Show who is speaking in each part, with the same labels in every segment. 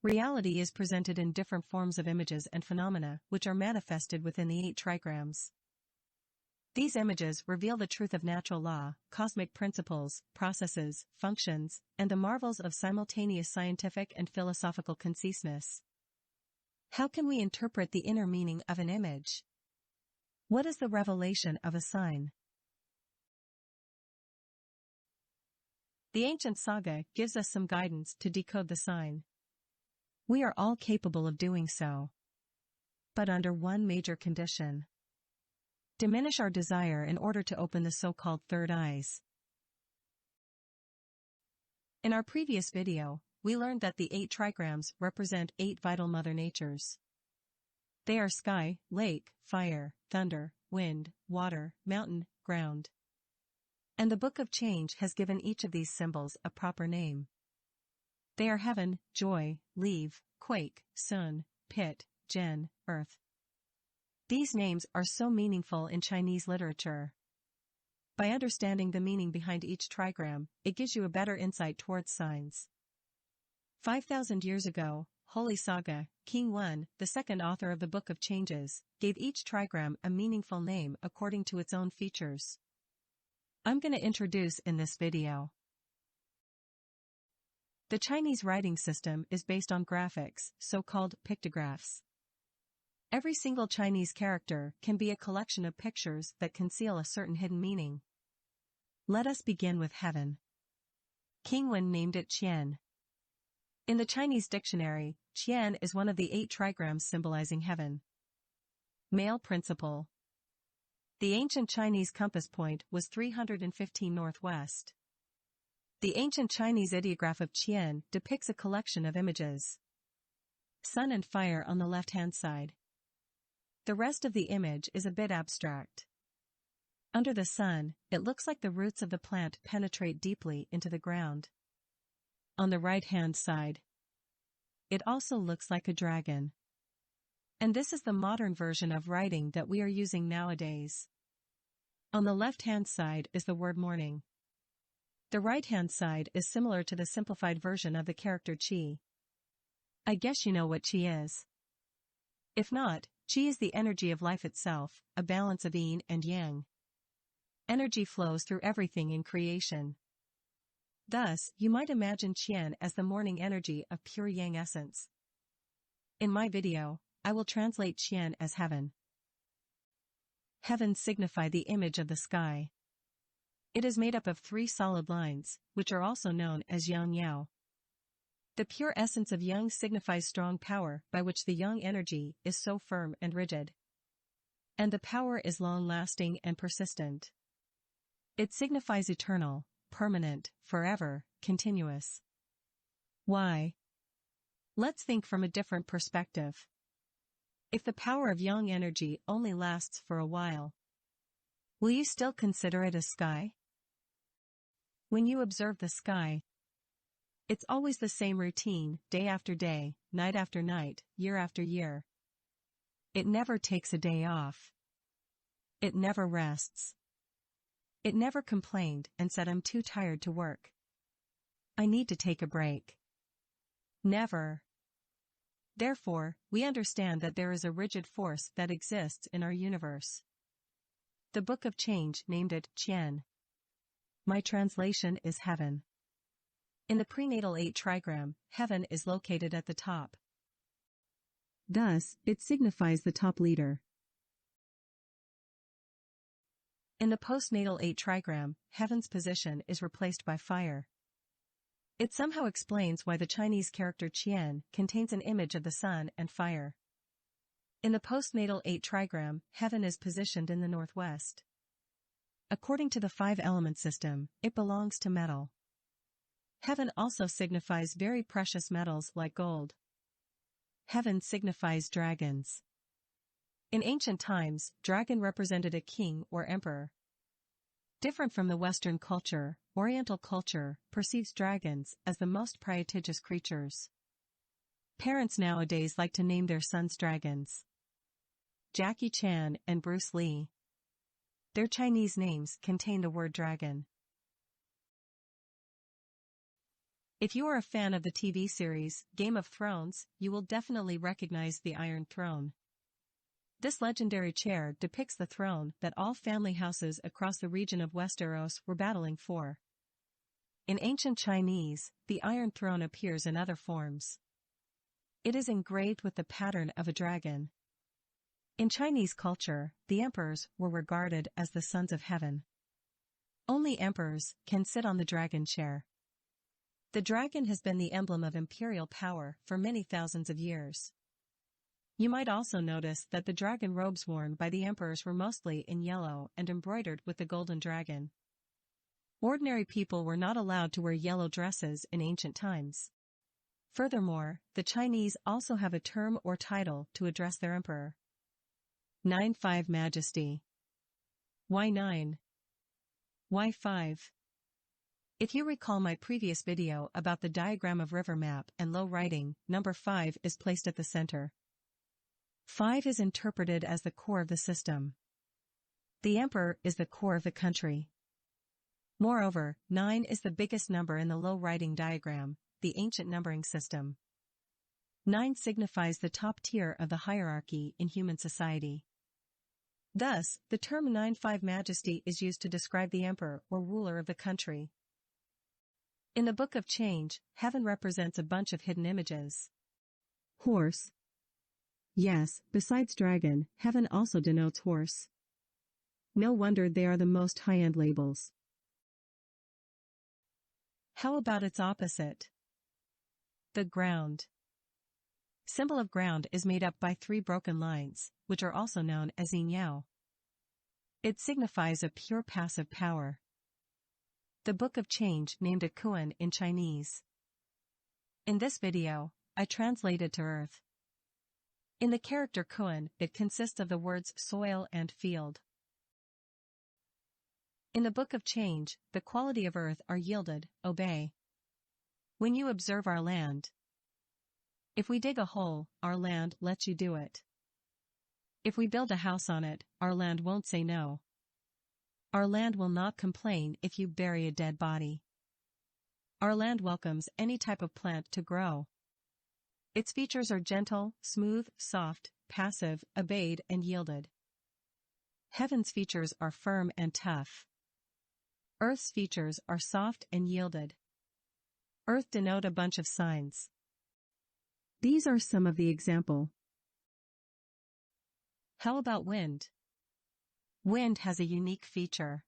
Speaker 1: Reality is presented in different forms of images and phenomena which are manifested within the 8 trigrams. These images reveal the truth of natural law, cosmic principles, processes, functions, and the marvels of simultaneous scientific and philosophical conciseness. How can we interpret the inner meaning of an image? What is the revelation of a sign? The ancient saga gives us some guidance to decode the sign. We are all capable of doing so, but under one major condition. Diminish our desire in order to open the so-called third eyes. In our previous video, we learned that the 8 trigrams represent 8 vital mother natures. They are sky, lake, fire, thunder, wind, water, mountain, ground. And the Book of Change has given each of these symbols a proper name. They are heaven, joy, leave, quake, sun, pit, gen, earth. These names are so meaningful in Chinese literature. By understanding the meaning behind each trigram, it gives you a better insight towards signs. 5,000 years ago, Holy Saga, King Wen, the second author of the Book of Changes, gave each trigram a meaningful name according to its own features. I'm going to introduce in this video. The Chinese writing system is based on graphics, so-called pictographs. Every single Chinese character can be a collection of pictures that conceal a certain hidden meaning. Let us begin with heaven. King Wen named it Qian. In the Chinese dictionary, Qian is one of the 8 trigrams symbolizing heaven. Male principle. The ancient Chinese compass point was 315 northwest. The ancient Chinese ideograph of Qian depicts a collection of images. Sun and fire on the left-hand side. The rest of the image is a bit abstract. Under the sun, it looks like the roots of the plant penetrate deeply into the ground. On the right-hand side, it also looks like a dragon. And this is the modern version of writing that we are using nowadays. On the left-hand side is the word morning. The right-hand side is similar to the simplified version of the character Qi. I guess you know what Qi is. If not, Qi is the energy of life itself, a balance of yin and yang. Energy flows through everything in creation. Thus, you might imagine Qian as the morning energy of pure yang essence. In my video, I will translate Qian as heaven. Heaven signify the image of the sky. It is made up of 3 solid lines, which are also known as yang-yao. The pure essence of yang signifies strong power by which the yang energy is so firm and rigid. And the power is long-lasting and persistent. It signifies eternal, permanent, forever, continuous. Why? Let's think from a different perspective. If the power of yang energy only lasts for a while, will you still consider it a sky? When you observe the sky, it's always the same routine, day after day, night after night, year after year. It never takes a day off. It never rests. It never complained and said, "I'm too tired to work. I need to take a break." Never. Therefore, we understand that there is a rigid force that exists in our universe. The Book of Change named it Qian. My translation is heaven. In the prenatal 8 trigram, heaven is located at the top. Thus, it signifies the top leader. In the postnatal 8 trigram, heaven's position is replaced by fire. It somehow explains why the Chinese character Qian contains an image of the sun and fire. In the postnatal 8 trigram, heaven is positioned in the northwest. According to the 5-element system, it belongs to metal. Heaven also signifies very precious metals like gold. Heaven signifies dragons. In ancient times, dragon represented a king or emperor. Different from the Western culture, Oriental culture perceives dragons as the most prestigious creatures. Parents nowadays like to name their sons dragons. Jackie Chan and Bruce Lee. Their Chinese names contain the word dragon. If you are a fan of the TV series Game of Thrones, you will definitely recognize the Iron Throne. This legendary chair depicts the throne that all family houses across the region of Westeros were battling for. In ancient Chinese, the Iron Throne appears in other forms. It is engraved with the pattern of a dragon. In Chinese culture, the emperors were regarded as the sons of heaven. Only emperors can sit on the dragon chair. The dragon has been the emblem of imperial power for many thousands of years. You might also notice that the dragon robes worn by the emperors were mostly in yellow and embroidered with the golden dragon. Ordinary people were not allowed to wear yellow dresses in ancient times. Furthermore, the Chinese also have a term or title to address their emperor. 9-5 Majesty. Why 9? Why 5? If you recall my previous video about the diagram of river map and low writing, number 5 is placed at the center. 5 is interpreted as the core of the system. The emperor is the core of the country. Moreover, 9 is the biggest number in the low writing diagram, the ancient numbering system. 9 signifies the top tier of the hierarchy in human society. Thus, the term 9-5 Majesty is used to describe the emperor or ruler of the country. In the Book of Change, heaven represents a bunch of hidden images. Horse. Yes, besides dragon, heaven also denotes horse. No wonder they are the most high-end labels. How about its opposite? The ground. Symbol of ground is made up by 3 broken lines, which are also known as yin-yang. It signifies a pure passive power. The Book of Change named it Kuan in Chinese. In this video, I translated to Earth. In the character Kuan, it consists of the words soil and field. In the Book of Change, the quality of earth are yielded, obey. When you observe our land. If we dig a hole, our land lets you do it. If we build a house on it, our land won't say no. Our land will not complain if you bury a dead body. Our land welcomes any type of plant to grow. Its features are gentle, smooth, soft, passive, obeyed, and yielded. Heaven's features are firm and tough. Earth's features are soft and yielded. Earth denote a bunch of signs. These are some of the example. How about wind? Wind has a unique feature.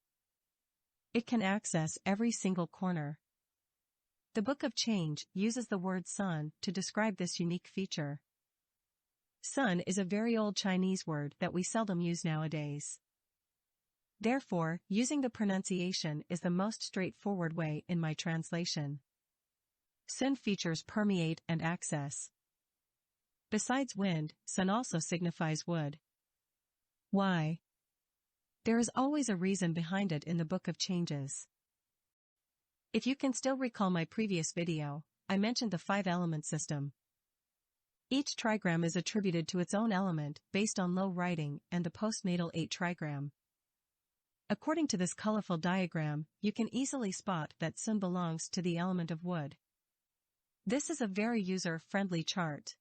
Speaker 1: It can access every single corner. The Book of Change uses the word sun to describe this unique feature. Sun is a very old Chinese word that we seldom use nowadays. Therefore, using the pronunciation is the most straightforward way in my translation. Sun features permeate and access. Besides wind, sun also signifies wood. Why? There is always a reason behind it in the Book of Changes. If you can still recall my previous video, I mentioned the 5-element system. Each trigram is attributed to its own element based on low writing and the postnatal 8 trigram. According to this colorful diagram, you can easily spot that sun belongs to the element of wood. This is a very user-friendly chart.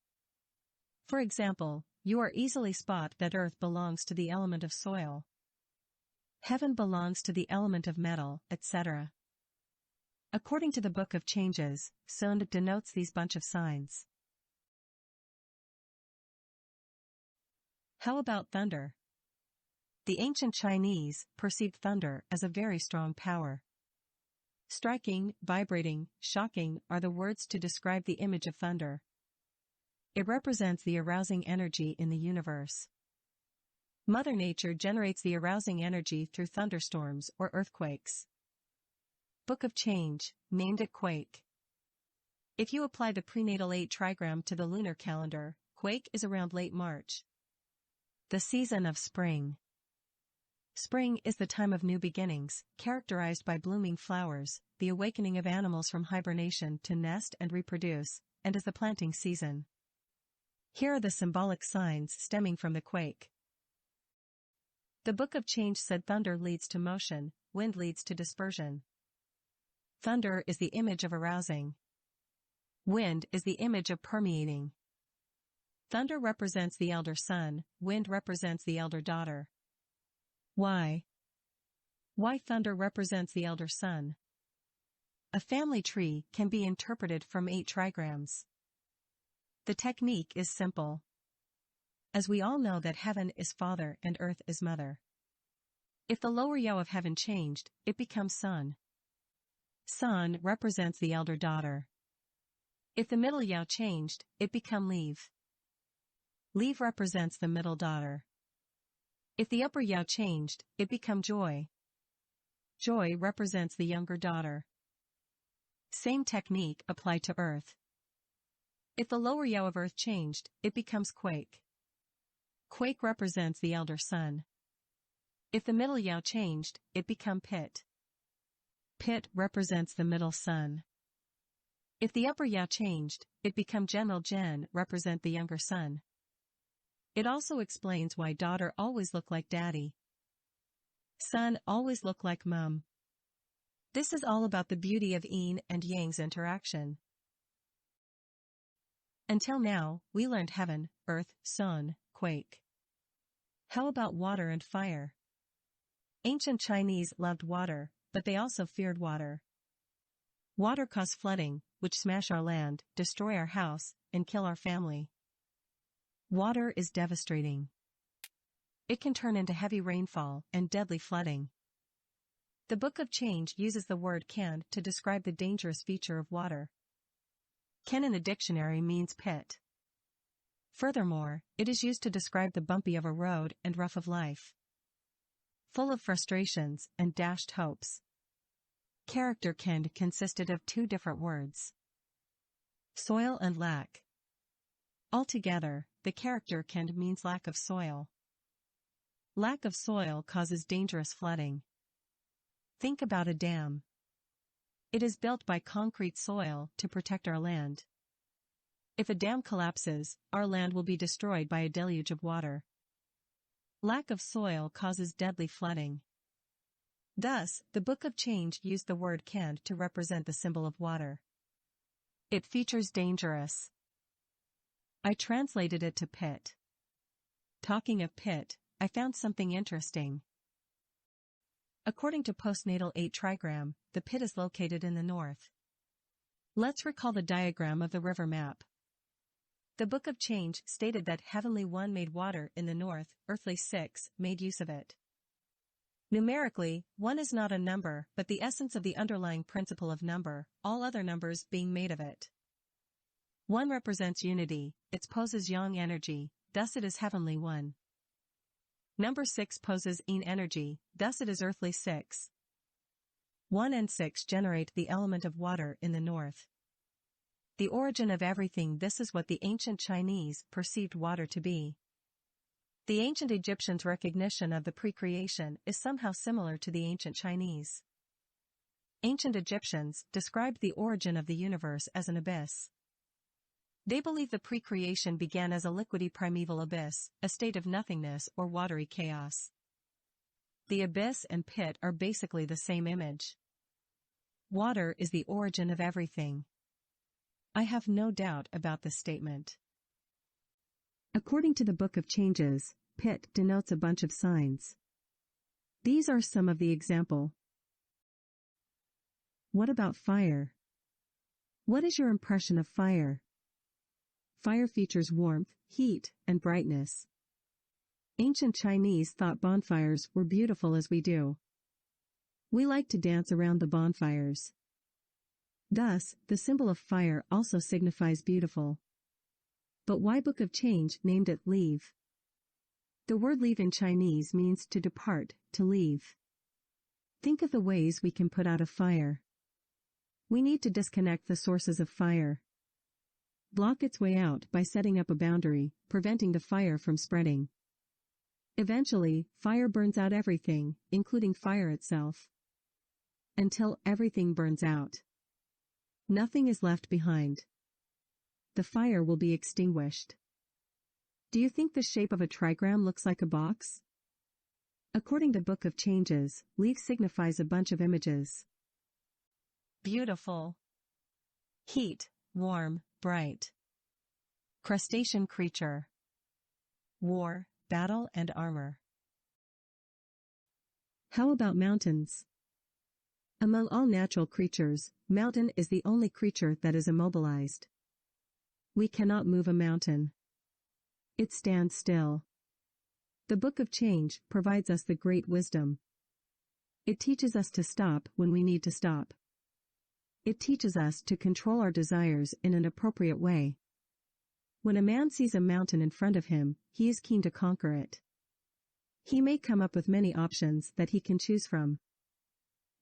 Speaker 1: For example, you are easily spot that earth belongs to the element of soil. Heaven belongs to the element of metal, etc. According to the Book of Changes, sun denotes these bunch of signs. How about thunder? The ancient Chinese perceived thunder as a very strong power. Striking, vibrating, shocking are the words to describe the image of thunder. It represents the arousing energy in the universe. Mother Nature generates the arousing energy through thunderstorms or earthquakes. Book of Change, named it Quake. If you apply the prenatal 8 trigram to the lunar calendar, Quake is around late March. The season of spring. Spring is the time of new beginnings, characterized by blooming flowers, the awakening of animals from hibernation to nest and reproduce, and is the planting season. Here are the symbolic signs stemming from the quake. The Book of Change said thunder leads to motion, wind leads to dispersion. Thunder is the image of arousing. Wind is the image of permeating. Thunder represents the elder son, wind represents the elder daughter. Why? Why thunder represents the elder son? A family tree can be interpreted from 8 trigrams. The technique is simple. As we all know that heaven is father and earth is mother. If the lower yao of heaven changed, it becomes sun. Sun represents the elder daughter. If the middle yao changed, it become leave. Leave represents the middle daughter. If the upper yao changed, it become joy. Joy represents the younger daughter. Same technique applied to earth. If the lower yao of earth changed, it becomes quake. Quake represents the elder son. If the middle yao changed, it become pit. Pit represents the middle son. If the upper yao changed, it become general gen represent the younger son. It also explains why daughter always look like daddy. Son always look like mum. This is all about the beauty of yin and yang's interaction. Until now, we learned heaven, earth, sun, quake. How about water and fire? Ancient Chinese loved water, but they also feared water. Water caused flooding, which smash our land, destroy our house, and kill our family. Water is devastating. It can turn into heavy rainfall and deadly flooding. The Book of Change uses the word can to describe the dangerous feature of water. Can in the dictionary means pit. Furthermore, it is used to describe the bumpy of a road and rough of life. Full of frustrations and dashed hopes. Character can consisted of 2 different words. Soil and lack. Altogether, the character can means lack of soil. Lack of soil causes dangerous flooding. Think about a dam. It is built by concrete soil to protect our land. If a dam collapses, our land will be destroyed by a deluge of water. Lack of soil causes deadly flooding. Thus, the Book of Change used the word can to represent the symbol of water. It features dangerous. I translated it to pit. Talking of pit, I found something interesting. According to postnatal 8 trigram, the pit is located in the north. Let's recall the diagram of the river map. The Book of Change stated that heavenly 1 made water in the north, earthly 6 made use of it. Numerically, 1 is not a number but the essence of the underlying principle of number, all other numbers being made of it. 1 represents unity, it poses yang energy, thus it is heavenly 1. Number 6 poses yin energy, thus it is earthly 6. 1 and 6 generate the element of water in the north. The origin of everything. This is what the ancient Chinese perceived water to be. The ancient Egyptians' recognition of the pre-creation is somehow similar to the ancient Chinese. Ancient Egyptians described the origin of the universe as an abyss. They believe the pre-creation began as a liquidy primeval abyss, a state of nothingness or watery chaos. The abyss and pit are basically the same image. Water is the origin of everything. I have no doubt about this statement. According to the Book of Changes, pit denotes a bunch of signs. These are some of the example. What about fire? What is your impression of fire? Fire features warmth, heat, and brightness. Ancient Chinese thought bonfires were beautiful as we do. We like to dance around the bonfires. Thus, the symbol of fire also signifies beautiful. But why Book of Change named it leave? The word leave in Chinese means to depart, to leave. Think of the ways we can put out a fire. We need to disconnect the sources of fire. Block its way out by setting up a boundary, preventing the fire from spreading. Eventually, fire burns out everything, including fire itself. Until everything burns out. Nothing is left behind. The fire will be extinguished. Do you think the shape of a trigram looks like a box? According to Book of Changes, leaf signifies a bunch of images. Beautiful. Heat, warm, bright. Crustacean creature. War, battle and armor. How about mountains? Among all natural creatures, mountain is the only creature that is immobilized. We cannot move a mountain. It stands still. The Book of Change provides us the great wisdom. It teaches us to stop when we need to stop. It teaches us to control our desires in an appropriate way. When a man sees a mountain in front of him, he is keen to conquer it. He may come up with many options that he can choose from.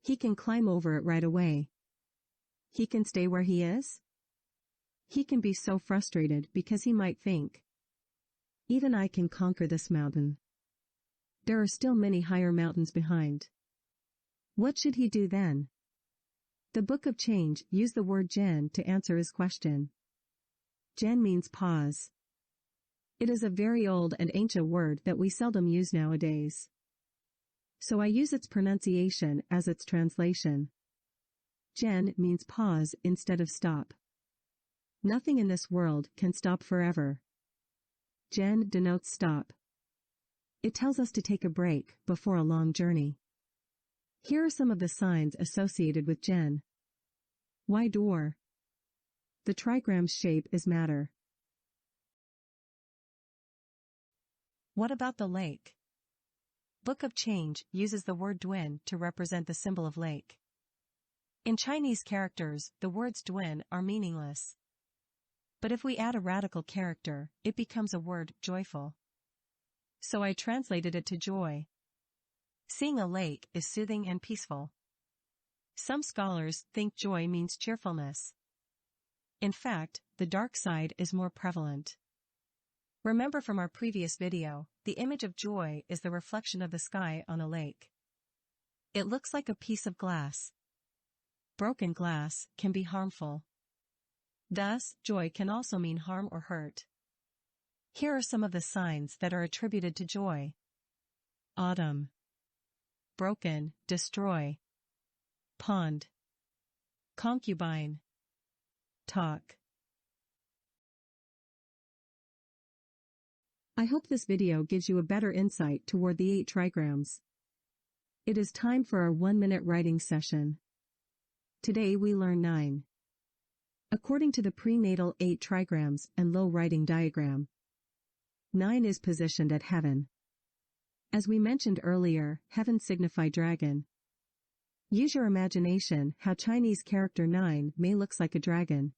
Speaker 1: He can climb over it right away. He can stay where he is. He can be so frustrated because he might think, even I can conquer this mountain. There are still many higher mountains behind. What should he do then? The Book of Change used the word Zhen to answer his question. Zhen means pause. It is a very old and ancient word that we seldom use nowadays. So I use its pronunciation as its translation. Zhen means pause instead of stop. Nothing in this world can stop forever. Zhen denotes stop. It tells us to take a break before a long journey. Here are some of the signs associated with Zhen. Why door? The trigram's shape is matter. What about the lake? Book of Change uses the word Duan to represent the symbol of lake. In Chinese characters, the words Duan are meaningless. But if we add a radical character, it becomes a word joyful. So I translated it to joy. Seeing a lake is soothing and peaceful. Some scholars think joy means cheerfulness. In fact, the dark side is more prevalent. Remember from our previous video, the image of joy is the reflection of the sky on a lake. It looks like a piece of glass. Broken glass can be harmful. Thus, joy can also mean harm or hurt. Here are some of the signs that are attributed to joy. Autumn. Broken, destroy. Pond. Concubine. Talk. I hope this video gives you a better insight toward the 8 trigrams. It is time for our 1-minute writing session. Today we learn 9. According to the prenatal 8 trigrams and low writing diagram, 9 is positioned at heaven. As we mentioned earlier, heaven signifies dragon. Use your imagination how Chinese character 9 may look like a dragon.